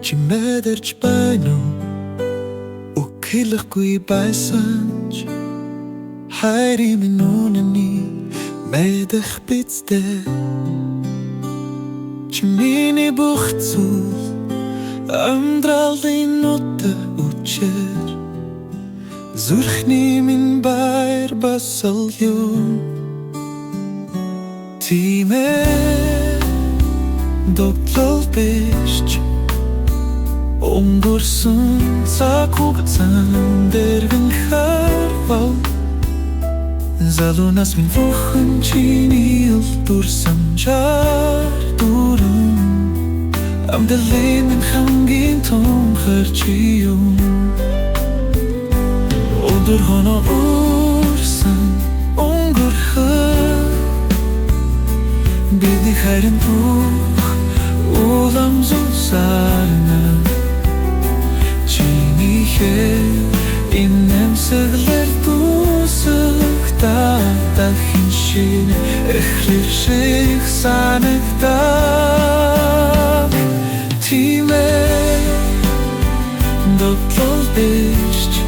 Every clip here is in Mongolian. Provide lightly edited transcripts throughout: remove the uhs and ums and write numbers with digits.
Чи мэдэрч байна уу? Үхэлэхгүй байсан ч хайрын минь үнэний мэдэх бицтэй. Чи миний бүх зүйл амьдралын нүдэ үчээр зүрхний минь баяр басал юм. Тиймээ доктор биш өнгөрсөн цаг хугацаанд дэргэн харвал залуунаас минь бүхэн чиний үлдүрсэн чар дүрэн амдалын минь хамгийн тунхэр чи юм. Өдөр хоноо үрсэн өнгөрхөн бидний хайрын бүх улам зулсарна. Чиний хэр инэмсэглэр дусагтаа дахин шинэ эхлэх шиг санагдаа. Тиймээ доктор биш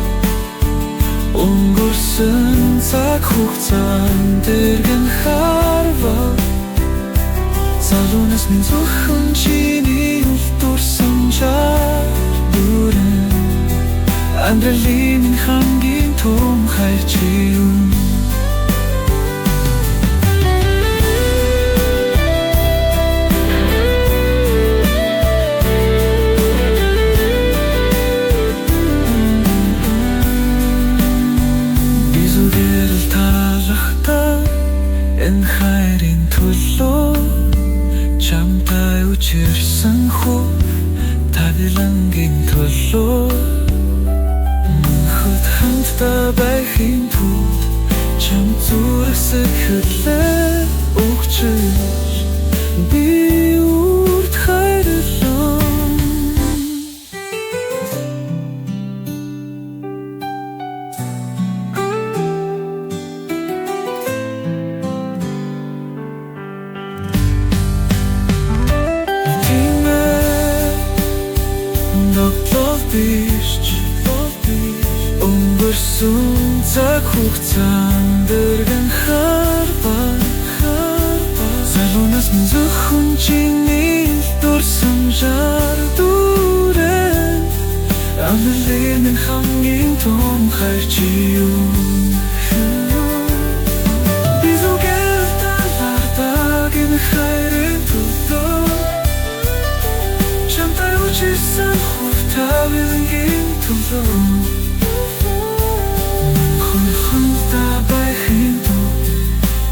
өнгөрсөн цаг хугацаанд дэргэн харвал залуунаас минь зөвхөн чиний үлдүрсэн чар дүрэн амьдралын минь хамгийн том хайр чи юм. Энэ хайрын төлөө чамтай үчирсэн хүү таглангийн төлөө мөнхөд хамтдаа байхын тулд чам зүрхсэг хүлээ өгч би үрд хайрлаа. Өнгөрсөн цаг хугацаанд дэргэн харвал залуунаас минь зөвхөн чиний үлдүрсэн чар дүрэн амьдралын минь хамгийн том хайр чи юм. Би зүгээр талархдаг энэ хайрын төлөө чамтай үчирсэн хүү таглангийн төлөө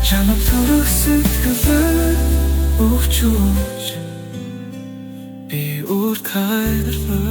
чамд төрөх сэтгэлээр өгч би үрд хайрлаа.